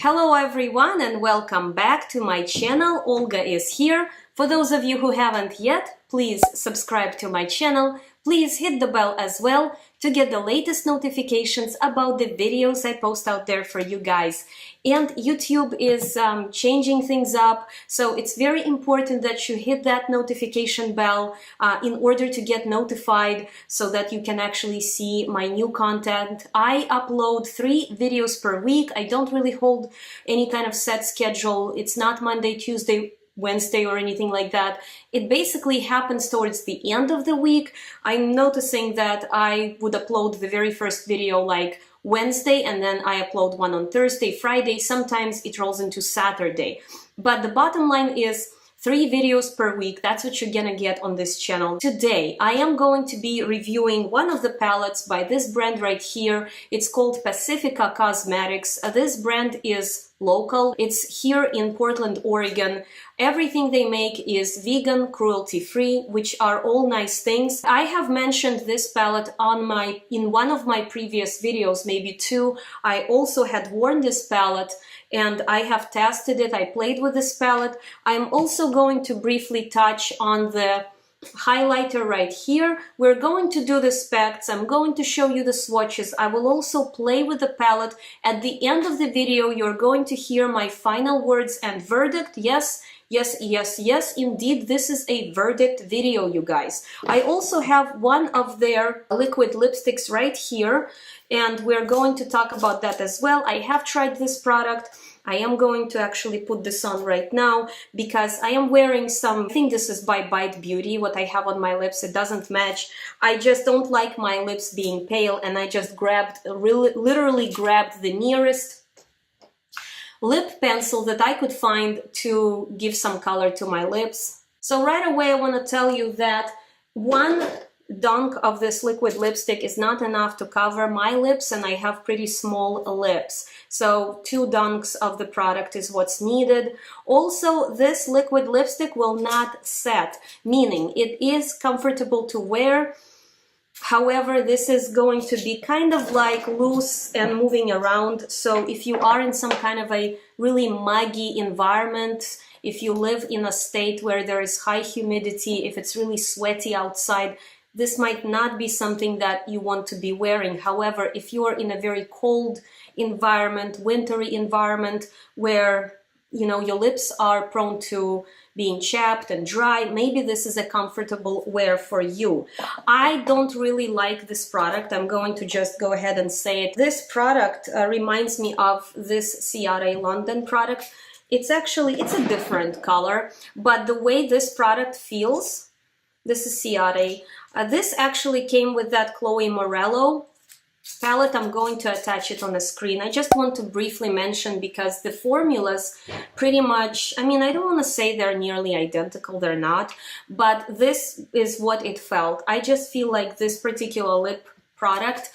Hello everyone and welcome back to my channel. Olga is here. For those of you who haven't yet, please subscribe to my channel. Please hit the bell as well to get the latest notifications about the videos I post out there for you guys. And YouTube is changing things up, so it's very important that you hit that notification bell in order to get notified so that you can actually see my new content. I upload 3 videos per week. I don't really hold any kind of set schedule. It's not Monday, Tuesday, Wednesday or anything like that. It basically happens towards the end of the week. I'm noticing that I would upload the very first video like Wednesday, and then I upload one on Thursday, Friday. Sometimes it rolls into Saturday. But the bottom line is 3 videos per week. That's what you're gonna get on this channel. Today, I am going to be reviewing one of the palettes by this brand right here. It's called Pacifica Cosmetics. This brand is local. It's here in Portland, Oregon. Everything they make is vegan, cruelty-free, which are all nice things. I have mentioned this palette in one of my previous videos, maybe 2. I also had worn this palette and I have tested it. I played with this palette. I'm also going to briefly touch on the highlighter right here. We're going to do the specs. I'm going to show you the swatches. I will also play with the palette. At the end of the video, you're going to hear my final words and verdict. Yes, yes, yes, yes, indeed, this is a verdict video, you guys. I also have one of their liquid lipsticks right here, and we're going to talk about that as well. I have tried this product. I am going to actually put this on right now because I am wearing some, I think this is by Bite Beauty, what I have on my lips. It doesn't match. I just don't like my lips being pale, and I just literally grabbed the nearest lip pencil that I could find to give some color to my lips. So right away I want to tell you that one dunk of this liquid lipstick is not enough to cover my lips, and I have pretty small lips. So 2 dunks of the product is what's needed. Also, this liquid lipstick will not set, meaning it is comfortable to wear. However, this is going to be kind of like loose and moving around. So if you are in some kind of a really muggy environment, if you live in a state where there is high humidity, if it's really sweaty outside, this might not be something that you want to be wearing. However, if you are in a very cold environment, wintry environment, where your lips are prone to being chapped and dry, maybe this is a comfortable wear for you. I don't really like this product. I'm going to just go ahead and say it. This product reminds me of this Ciara London product. It's a different color, but the way this product feels, this is Ciara. This actually came with that Chloe Morello palette. I'm going to attach it on the screen. I just want to briefly mention because the formulas pretty much, I don't want to say they're nearly identical, they're not, but this is what it felt. I just feel like this particular lip product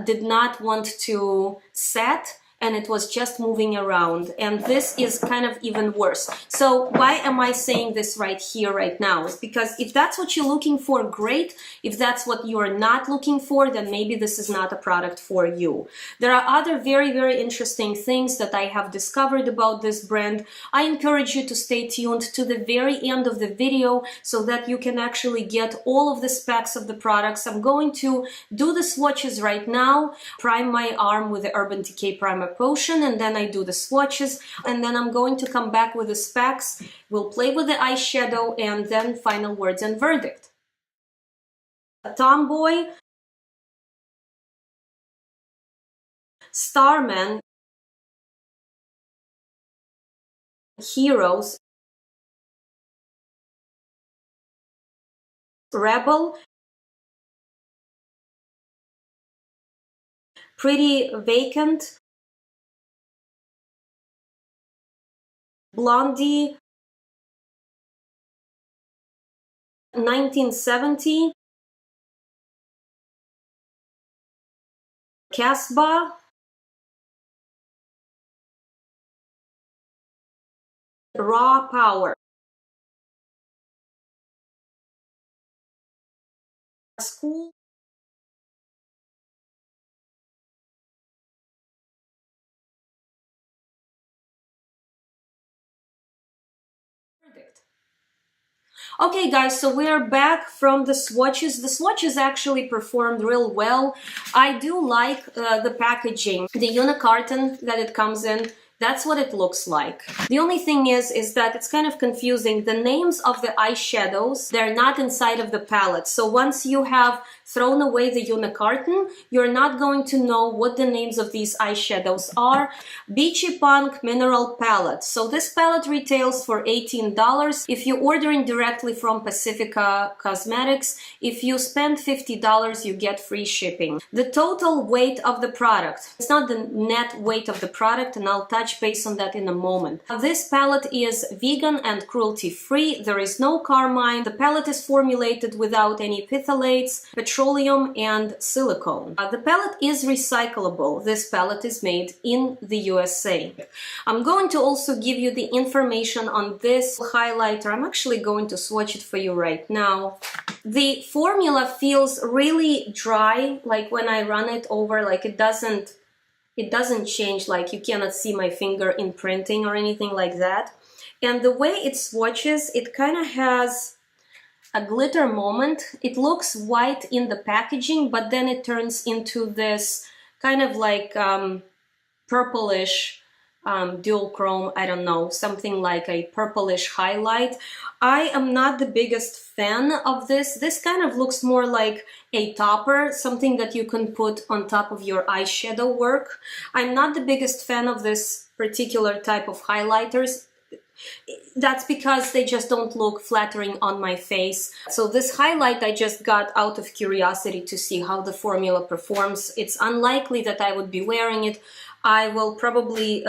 did not want to set, and it was just moving around, and this is kind of even worse. So why am I saying this right here, right now? It's because if that's what you're looking for, great. If that's what you're not looking for, then maybe this is not a product for you. There are other very, very interesting things that I have discovered about this brand. I encourage you to stay tuned to the very end of the video so that you can actually get all of the specs of the products. I'm going to do the swatches right now, prime my arm with the Urban Decay Primer Potion, and then I do the swatches, and then I'm going to come back with the specs. We'll play with the eyeshadow, and then final words and verdict. Tomboy, Starman, Heroes, Rebel, Pretty Vacant, Blondie, 1970, Casbah, Raw Power, School, Okay guys, so we're back from the swatches. The swatches actually performed real well. I do like the packaging, the unicarton that it comes in. That's what it looks like. The only thing is that it's kind of confusing. The names of the eyeshadows, they're not inside of the palette. So once you have thrown away the unicarton, you're not going to know what the names of these eyeshadows are. Beachy Punk Mineral Palette. So this palette retails for $18. If you're ordering directly from Pacifica Cosmetics, if you spend $50, you get free shipping. The total weight of the product, it's not the net weight of the product, and I'll touch base on that in a moment. This palette is vegan and cruelty-free. There is no carmine. The palette is formulated without any phthalates, petroleum, and silicone. The palette is recyclable. This palette is made in the USA. I'm going to also give you the information on this highlighter. I'm actually going to swatch it for you right now. The formula feels really dry, like when I run it over, like it doesn't change, like you cannot see my finger imprinting or anything like that. And the way it swatches, it kind of has a glitter moment. It looks white in the packaging, but then it turns into this kind of like purplish dual chrome, I don't know, something like a purplish highlight. I am not the biggest fan of this. This kind of looks more like a topper, something that you can put on top of your eyeshadow work. I'm not the biggest fan of this particular type of highlighters. That's because they just don't look flattering on my face. So this highlight I just got out of curiosity to see how the formula performs. It's unlikely that I would be wearing it. I will probably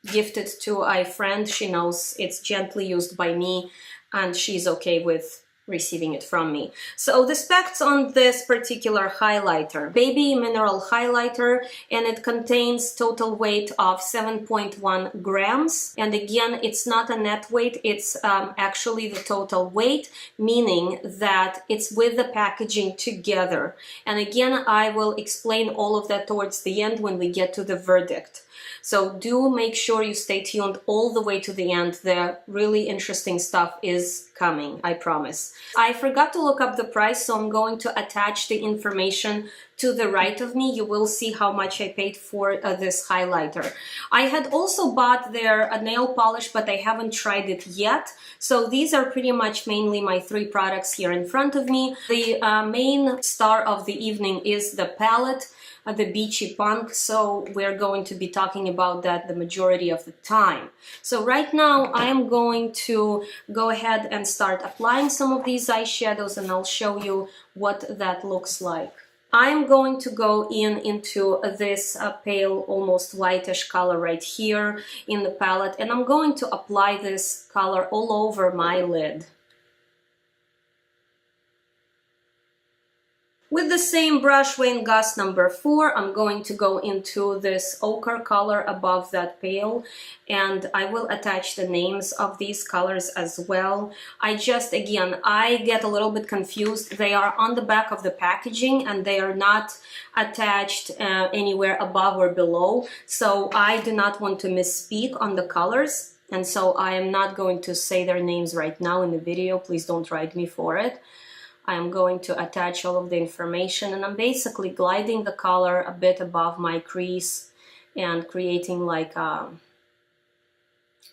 gift it to a friend. She knows it's gently used by me and she's okay with receiving it from me. So the specs on this particular highlighter: baby mineral highlighter, and it contains total weight of 7.1 grams. And again, it's not a net weight, it's actually the total weight, meaning that it's with the packaging together. And again, I will explain all of that towards the end when we get to the verdict. So do make sure you stay tuned all the way to the end. The really interesting stuff is coming, I promise. I forgot to look up the price, so I'm going to attach the information to the right of me. You will see how much I paid for this highlighter. I had also bought their nail polish, but I haven't tried it yet. So these are pretty much mainly my three products here in front of me. The main star of the evening is the palette, the Beachy Punk, so we're going to be talking about that the majority of the time. So right now I am going to go ahead and start applying some of these eyeshadows, and I'll show you what that looks like. I'm going to go into this pale, almost whitish color right here in the palette, and I'm going to apply this color all over my lid. With the same brush, Wayne Goss number 4, I'm going to go into this ochre color above that pale, and I will attach the names of these colors as well. I get a little bit confused. They are on the back of the packaging and they are not attached anywhere above or below, so I do not want to misspeak on the colors, and so I am not going to say their names right now in the video. Please don't write me for it. I am going to attach all of the information, and I'm basically gliding the color a bit above my crease and creating like a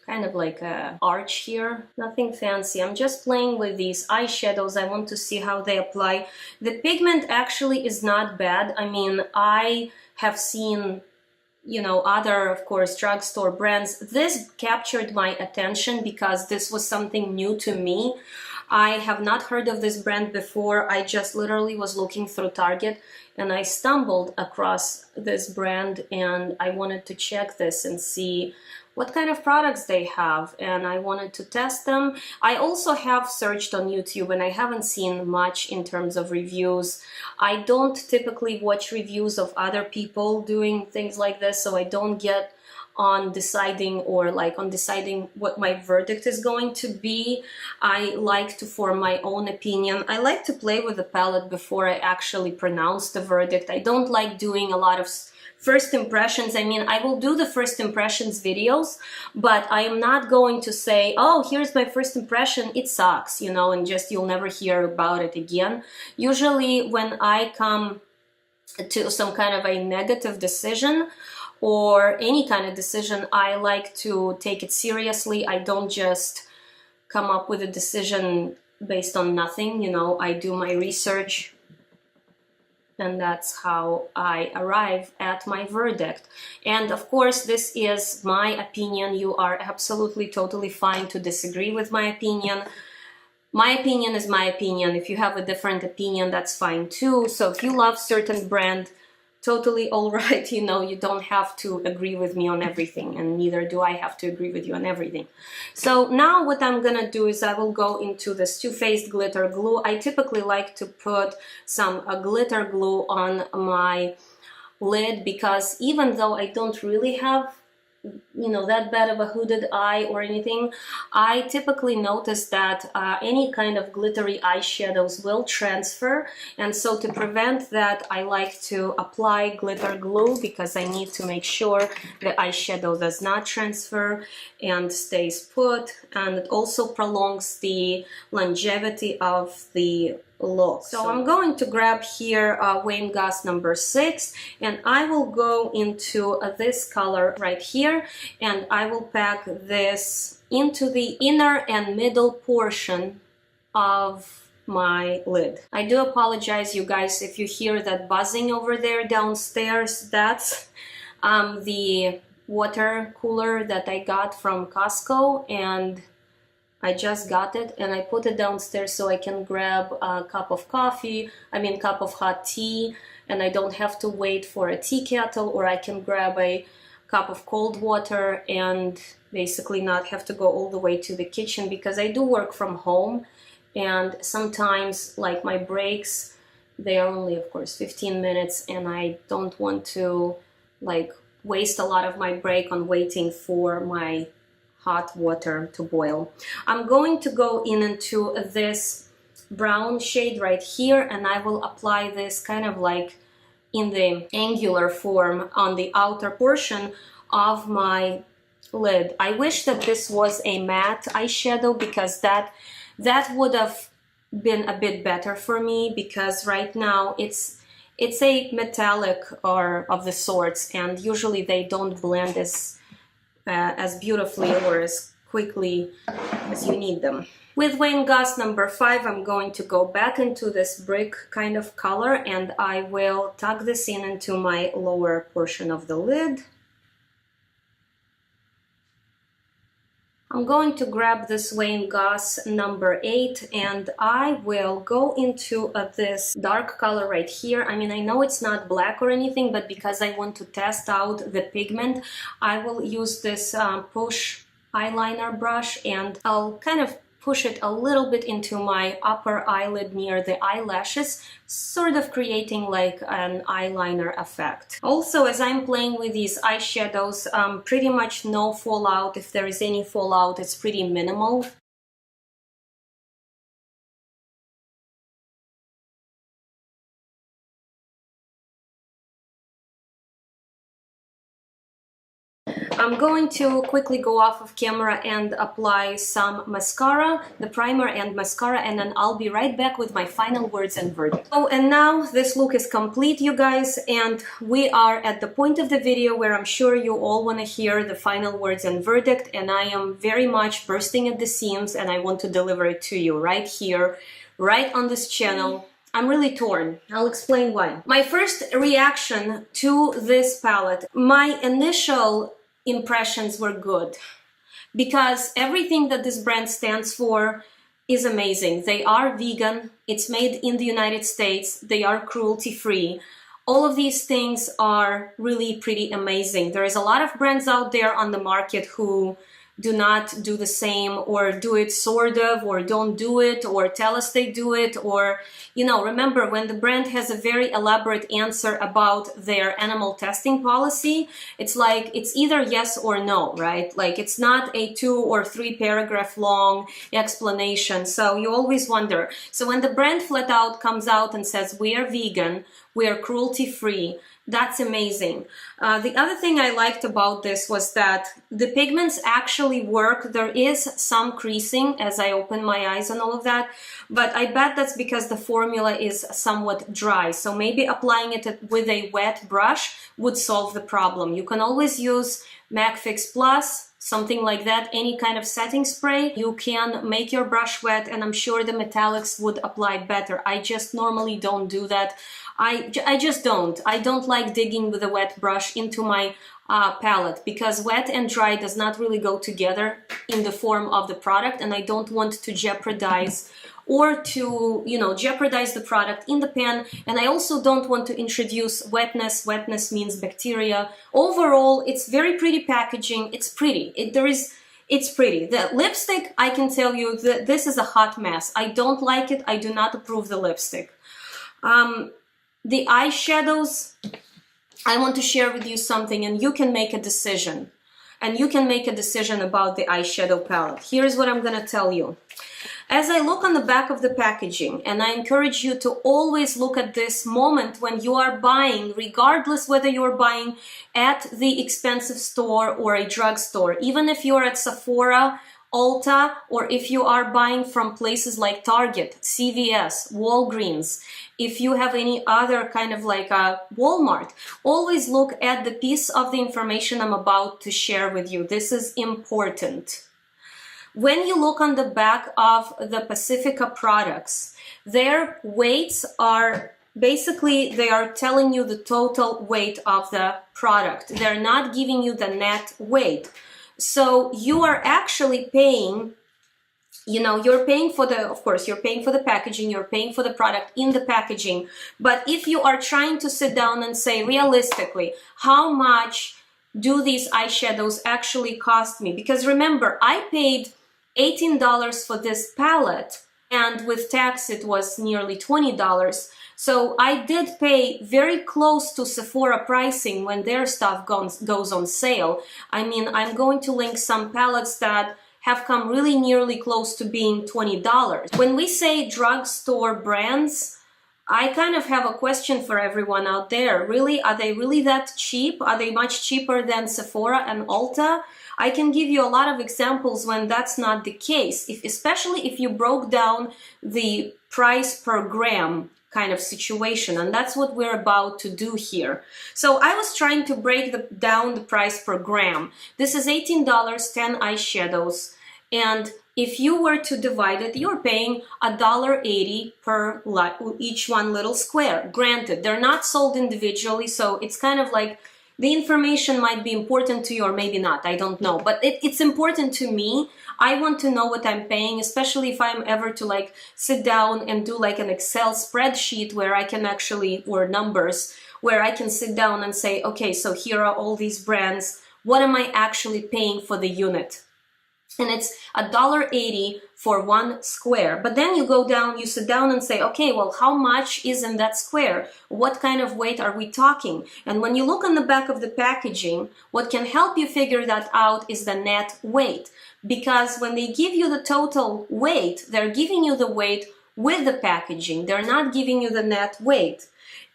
kind of like a arch here. Nothing fancy. I'm just playing with these eyeshadows. I want to see how they apply. The pigment actually is not bad. I mean, I have seen, you know, other, of course, drugstore brands. This captured my attention because this was something new to me. I have not heard of this brand before. I just literally was looking through Target and I stumbled across this brand, and I wanted to check this and see what kind of products they have, and I wanted to test them. I also have searched on YouTube and I haven't seen much in terms of reviews. I don't typically watch reviews of other people doing things like this, so I don't get on deciding what my verdict is going to be. I like to form my own opinion. I like to play with the palette before I actually pronounce the verdict. I don't like doing a lot of first impressions. I mean, I will do the first impressions videos, but I am not going to say, oh, here's my first impression, it sucks, you know, and just you'll never hear about it again. Usually when I come to some kind of a negative decision or any kind of decision, I like to take it seriously. I don't just come up with a decision based on nothing, you know. I do my research, and that's how I arrive at my verdict. And of course, this is my opinion. You are absolutely totally fine to disagree with my opinion. My opinion is my opinion. If you have a different opinion, that's fine too. So if you love certain brand, totally all right, you know, you don't have to agree with me on everything, and neither do I have to agree with you on everything. So now what I'm gonna do is I will go into this Too Faced glitter glue. I typically like to put some glitter glue on my lid, because even though I don't really have, you know, that bad of a hooded eye or anything, I typically notice that any kind of glittery eyeshadows will transfer, and so to prevent that, I like to apply glitter glue, because I need to make sure the eyeshadow does not transfer and stays put, and it also prolongs the longevity of the look. So I'm going to grab here Wayne Goss number 6, and I will go into this color right here, and I will pack this into the inner and middle portion of my lid. I do apologize, you guys, if you hear that buzzing over there downstairs. That's the water cooler that I got from Costco, and I just got it and I put it downstairs so I can grab a cup of coffee, cup of hot tea, and I don't have to wait for a tea kettle, or I can grab a cup of cold water and basically not have to go all the way to the kitchen, because I do work from home, and sometimes, like, my breaks, they are only, of course, 15 minutes, and I don't want to, like, waste a lot of my break on waiting for my hot water to boil. I'm going to go into this brown shade right here, and I will apply this kind of like in the angular form on the outer portion of my lid. I wish that this was a matte eyeshadow, because that would have been a bit better for me, because right now it's a metallic or of the sorts, and usually they don't blend as beautifully or as quickly as you need them. With Wayne Goss number 5, I'm going to go back into this brick kind of color, and I will tuck this in into my lower portion of the lid. I'm going to grab this Wayne Goss number 8, and I will go into this dark color right here. I mean, I know it's not black or anything, but because I want to test out the pigment, I will use this push eyeliner brush, and I'll kind of push it a little bit into my upper eyelid near the eyelashes, sort of creating like an eyeliner effect. Also, as I'm playing with these eyeshadows, pretty much no fallout. If there is any fallout, it's pretty minimal. I'm going to quickly go off of camera and apply some mascara, the primer and mascara, and then I'll be right back with my final words and verdict. Oh, and now this look is complete, you guys, and we are at the point of the video where I'm sure you all want to hear the final words and verdict, and I am very much bursting at the seams, and I want to deliver it to you right here, right on this channel. I'm really torn. I'll explain why. My first reaction to this palette, my initial impressions were good, because everything that this brand stands for is amazing. They are vegan, it's made in the United States, they are cruelty-free. All of these things are really pretty amazing. There is a lot of brands out there on the market who do not do the same, or do it sort of, or don't do it, or tell us they do it, or, you know, remember, when the brand has a very elaborate answer about their animal testing policy, it's like, it's either yes or no, right? Like, it's not a 2 or 3 paragraph long explanation, so you always wonder. So when the brand flat out comes out and says, we are vegan, we are cruelty free, That's amazing. The other thing I liked about this was that the pigments actually work. There is some creasing as I open my eyes and all of that, but I bet that's because the formula is somewhat dry. So maybe applying it with a wet brush would solve the problem. You can always use MAC Fix Plus, something like that, any kind of setting spray. You can make your brush wet, and I'm sure the metallics would apply better. I just normally don't do that. I just don't. I don't like digging with a wet brush into my palette, because wet and dry does not really go together in the form of the product, and I don't want to jeopardize or to, you know, jeopardize the product in the pan. And I also don't want to introduce wetness. Wetness means bacteria. Overall, it's very pretty packaging. It's pretty. It's pretty. The lipstick, I can tell you that this is a hot mess. I don't like it. I do not approve the lipstick. The eyeshadows, I want to share with you something, and you can make a decision. And you can make a decision about the eyeshadow palette. Here's what I'm going to tell you. As I look on the back of the packaging, and I encourage you to always look at this moment when you are buying, regardless whether you're buying at the expensive store or a drugstore, even if you're at Sephora, Ulta, or if you are buying from places like Target, CVS, Walgreens, if you have any other kind of like a Walmart, always look at the piece of the information I'm about to share with you. This is important. When you look on the back of the Pacifica products, their weights are basically, they are telling you the total weight of the product. They're not giving you the net weight. So you are actually paying, you know, you're paying for the, of course, you're paying for the packaging, you're paying for the product in the packaging. But if you are trying to sit down and say, realistically, how much do these eyeshadows actually cost me? Because remember, I paid $18 for this palette, and with tax it was nearly $20. So I did pay very close to Sephora pricing when their stuff goes on sale. I mean, I'm going to link some palettes that have come really nearly close to being $20. When we say drugstore brands, I kind of have a question for everyone out there. Really, are they really that cheap? Are they much cheaper than Sephora and Ulta? I can give you a lot of examples when that's not the case, especially if you broke down the price per gram kind of situation, and that's what we're about to do here. So I was trying to break down the price per gram. This is $18, 10 eyeshadows, and if you were to divide it, you're paying $1.80 per each one little square. Granted, they're not sold individually, so it's kind of like the information might be important to you or maybe not, I don't know, but it's important to me. I want to know what I'm paying, especially if I'm ever to like sit down and do like an Excel spreadsheet where I can actually, or numbers, where I can sit down and say, okay, so here are all these brands, what am I actually paying for the unit? And it's $1.80 for one square. But then you go down, you sit down and say, okay, well, how much is in that square? What kind of weight are we talking? And when you look on the back of the packaging, what can help you figure that out is the net weight. Because when they give you the total weight, they're giving you the weight with the packaging. They're not giving you the net weight.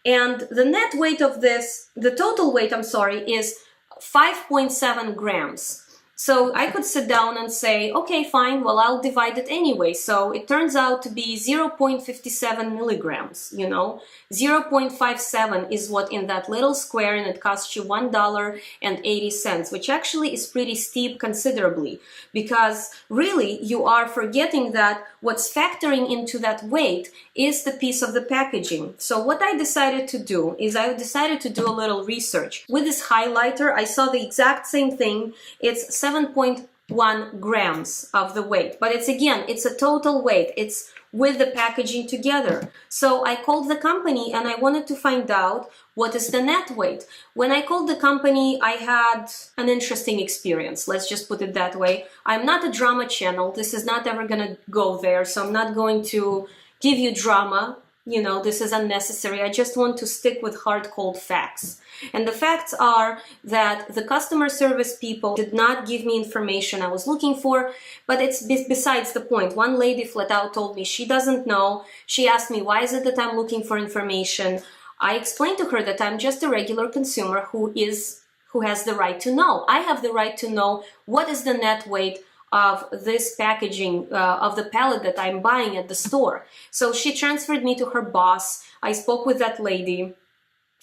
And the net weight of this, the total weight, I'm sorry, is 5.7 grams. So I could sit down and say, okay, fine, well, I'll divide it anyway. So it turns out to be 0.57 milligrams, you know, 0.57 is what in that little square, and it costs you $1.80, which actually is pretty steep considerably, because really you are forgetting that what's factoring into that weight is the piece of the packaging. So what I decided to do is I decided to do a little research. With this highlighter, I saw the exact same thing. It's 7.1 grams of the weight, but it's again, it's a total weight. It's with the packaging together. So I called the company and I wanted to find out what is the net weight. When I called the company, I had an interesting experience. Let's just put it that way. I'm not a drama channel. This is not ever going to go there. So I'm not going to give you drama. You know, this is unnecessary. I just want to stick with hard, cold facts. And the facts are that the customer service people did not give me information I was looking for, but it's besides the point. One lady flat out told me she doesn't know. She asked me, why is it that I'm looking for information? I explained to her that I'm just a regular consumer who has the right to know. I have the right to know what is the net weight of this packaging, of the palette that I'm buying at the store. So she transferred me to her boss. I spoke with that lady.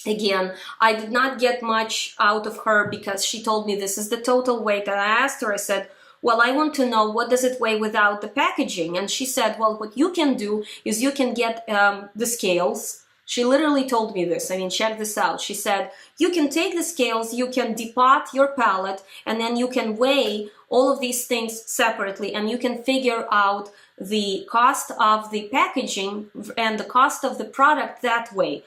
Again, I did not get much out of her because she told me this is the total weight. And I asked her, I said, well, I want to know what does it weigh without the packaging. And she said, well, what you can do is you can get the scales. She literally told me this. I mean, check this out. She said, you can take the scales, you can depot your palette, and then you can weigh all of these things separately, and you can figure out the cost of the packaging and the cost of the product that way.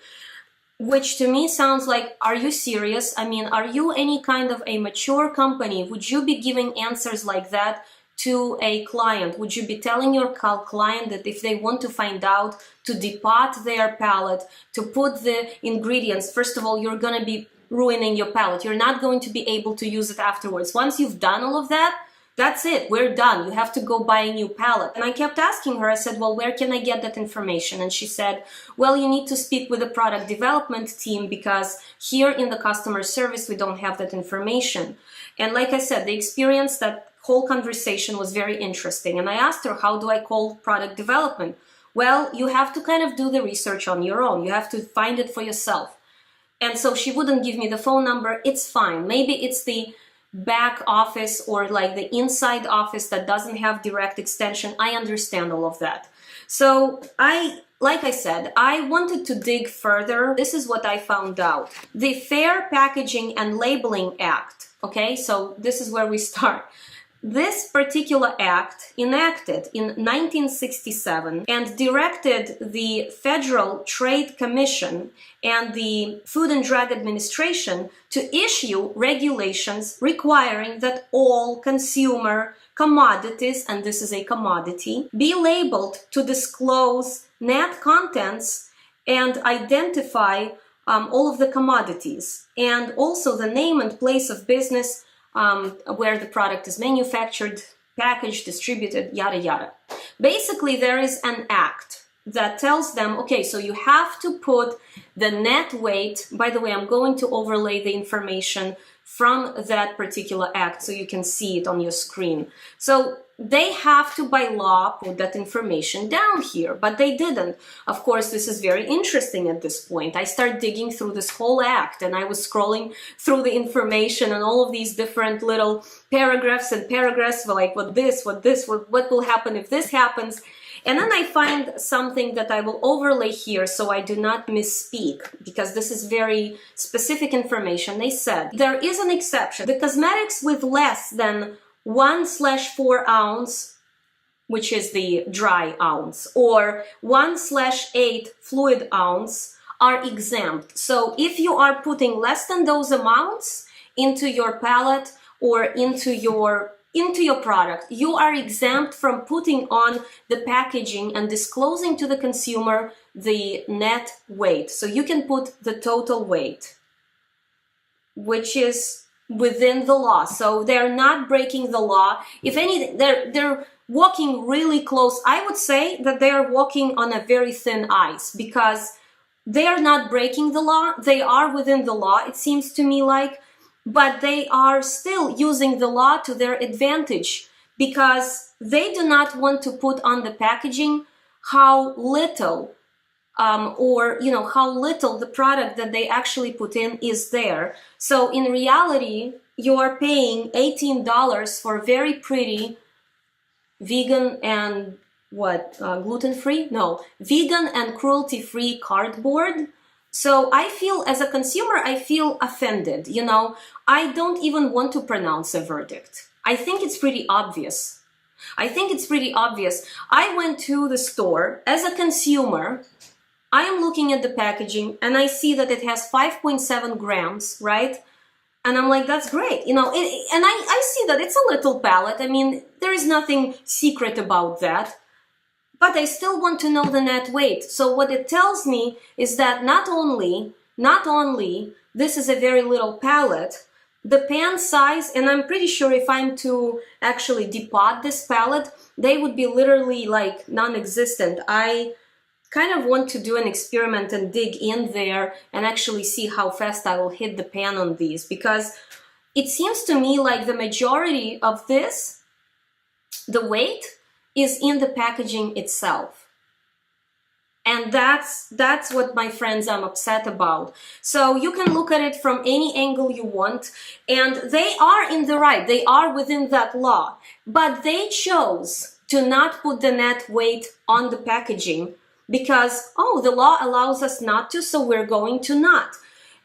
Which to me sounds like, are you serious? I mean, are you any kind of a mature company? Would you be giving answers like that to a client? Would you be telling your client that if they want to find out, to depot their palette, to put the ingredients, first of all, you're going to be ruining your palette. You're not going to be able to use it afterwards. Once you've done all of that, that's it, we're done. You have to go buy a new palette. And I kept asking her, I said, well, where can I get that information? And she said, well, you need to speak with the product development team because here in the customer service, we don't have that information. And like I said, the experience, that whole conversation was very interesting. And I asked her, how do I call product development? Well, you have to kind of do the research on your own. You have to find it for yourself. And so she wouldn't give me the phone number. It's fine. Maybe it's the back office or like the inside office that doesn't have direct extension. I understand all of that. So like I said, I wanted to dig further. This is what I found out. The Fair Packaging and Labeling Act. Okay, so this is where we start. This particular act enacted in 1967 and directed the Federal Trade Commission and the Food and Drug Administration to issue regulations requiring that all consumer commodities, and this is a commodity, be labeled to disclose net contents and identify all of the commodities, and also the name and place of business where the product is manufactured, packaged, distributed, yada yada. Basically, there is an act that tells them, okay, so you have to put the net weight. By the way, I'm going to overlay the information from that particular act so you can see it on your screen. So they have to, by law, put that information down here, but they didn't. Of course, this is very interesting at this point. I start digging through this whole act, and I was scrolling through the information and all of these different little paragraphs and paragraphs, like what will happen if this happens. And then I find something that I will overlay here so I do not misspeak, because this is very specific information. They said there is an exception. The cosmetics with less than 1/4 ounce, which is the dry ounce, or 1/8 fluid ounce are exempt. So if you are putting less than those amounts into your palette or into your product, you are exempt from putting on the packaging and disclosing to the consumer the net weight. So you can put the total weight, which is within the law. So they're not breaking the law. If anything, they're walking really close. I would say that they're walking on a very thin ice, because they are not breaking the law. They are within the law, it seems to me like, but they are still using the law to their advantage, because they do not want to put on the packaging how little how little the product that they actually put in is there. So in reality, you are paying $18 for very pretty vegan and gluten-free? No, vegan and cruelty-free cardboard. So I feel, as a consumer, I feel offended. I don't even want to pronounce a verdict. I think it's pretty obvious. I went to the store as a consumer. I am looking at the packaging and I see that it has 5.7 grams, right? And I'm like, that's great. And I see that it's a little palette. I mean, there is nothing secret about that. But I still want to know the net weight. So what it tells me is that not only this is a very little palette, the pan size, and I'm pretty sure if I'm to actually depot this palette, they would be literally like non-existent. kind of want to do an experiment and dig in there and actually see how fast I will hit the pan on these, because it seems to me like the majority of this, the weight, is in the packaging itself. And that's what, my friends, I'm upset about. So you can look at it from any angle you want, and they are in the right, they are within that law, but they chose to not put the net weight on the packaging because, oh, the law allows us not to, so we're going to not.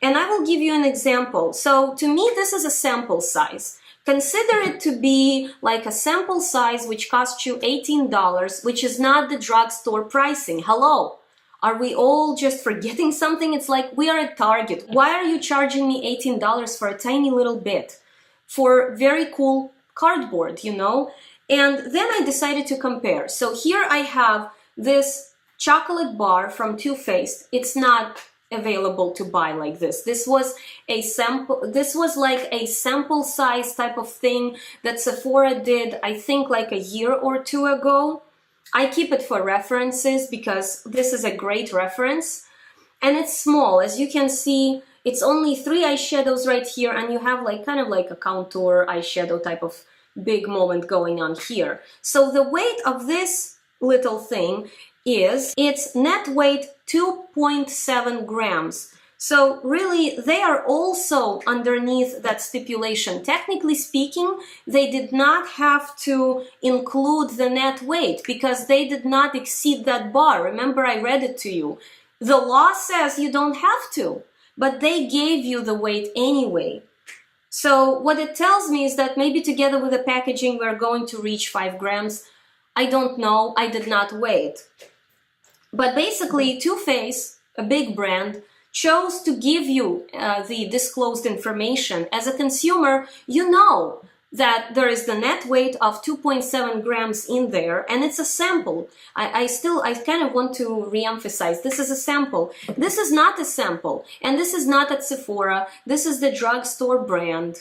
And I will give you an example. So to me, this is a sample size. Consider it to be like a sample size which costs you $18, which is not the drugstore pricing. Hello, are we all just forgetting something? It's like we are at Target. Why are you charging me $18 for a tiny little bit? For very cool cardboard, you know? And then I decided to compare. So here I have this chocolate bar from Too Faced. It's not available to buy like this. This was a sample, this was like a sample size type of thing that Sephora did, I think, like a year or two ago. I keep it for references because this is a great reference, and it's small. As you can see, it's only 3 eyeshadows right here, and you have like kind of like a contour eyeshadow type of big moment going on here. So the weight of this little thing is, its net weight 2.7 grams. So really, they are also underneath that stipulation. Technically speaking, they did not have to include the net weight because they did not exceed that bar. Remember, I read it to you. The law says you don't have to, but they gave you the weight anyway. So what it tells me is that maybe together with the packaging, we're going to reach 5 grams. I don't know, I did not weigh it. But basically, Too Faced, a big brand, chose to give you the disclosed information. As a consumer, you know that there is the net weight of 2.7 grams in there, and it's a sample. I kind of want to re-emphasize, this is a sample. This is not a sample, and this is not at Sephora. This is the drugstore brand.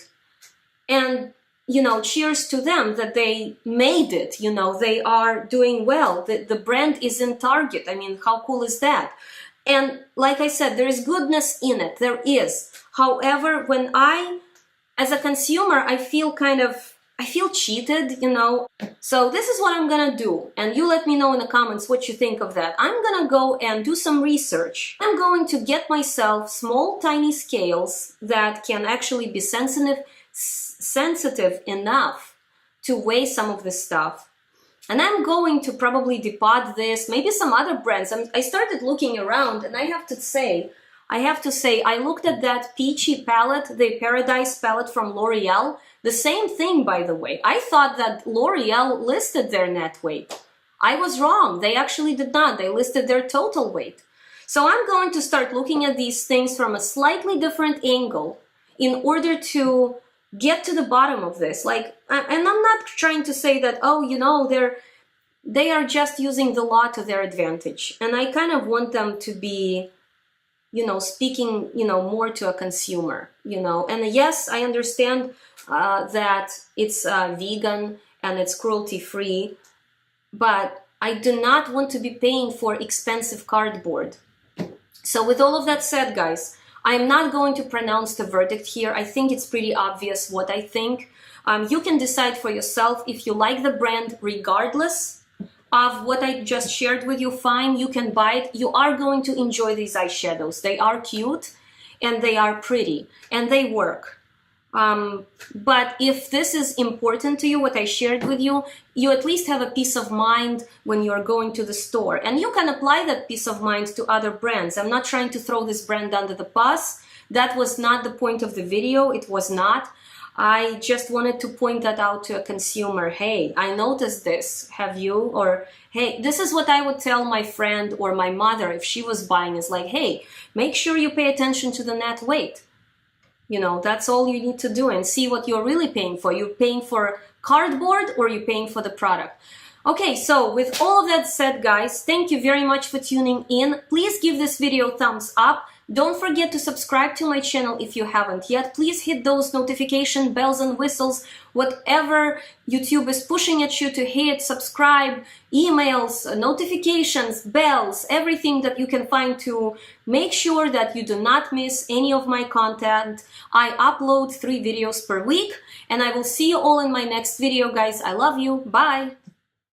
And you know, cheers to them that they made it, you know, they are doing well. The brand is in Target. I mean, how cool is that? And like I said, there is goodness in it. There is. However, when as a consumer, I feel cheated, you know. So this is what I'm gonna do. And you let me know in the comments what you think of that. I'm gonna go and do some research. I'm going to get myself small, tiny scales that can actually be sensitive enough to weigh some of this stuff. And I'm going to probably depot this, maybe some other brands. I started looking around, and I have to say, I looked at that peachy palette, the Paradise palette from L'Oreal. The same thing, by the way. I thought that L'Oreal listed their net weight. I was wrong. They actually did not. They listed their total weight. So I'm going to start looking at these things from a slightly different angle in order to get to the bottom of this. Like, and I'm not trying to say that, oh, you know, they are just using the law to their advantage. And I kind of want them to be, you know, speaking, you know, more to a consumer, you know. And yes, I understand that it's vegan and it's cruelty-free, but I do not want to be paying for expensive cardboard. So with all of that said, guys, I'm not going to pronounce the verdict here. I think it's pretty obvious what I think. You can decide for yourself if you like the brand regardless of what I just shared with you. Fine, you can buy it. You are going to enjoy these eyeshadows. They are cute and they are pretty and they work. But if this is important to you, what I shared with you, you at least have a peace of mind when you're going to the store. And you can apply that peace of mind to other brands. I'm not trying to throw this brand under the bus. That was not the point of the video. It was not. I just wanted to point that out to a consumer. Hey, I noticed this. Have you? Or, hey, this is what I would tell my friend or my mother if she was buying. Is like, hey, make sure you pay attention to the net weight. You know, that's all you need to do and see what you're really paying for. You're paying for cardboard or you're paying for the product. Okay, so with all of that said, guys, thank you very much for tuning in. Please give this video a thumbs up. Don't forget to subscribe to my channel if you haven't yet. Please hit those notification bells and whistles, whatever YouTube is pushing at you to hit, subscribe, emails, notifications, bells, everything that you can find to make sure that you do not miss any of my content. I upload 3 videos per week, and I will see you all in my next video, guys. I love you. Bye.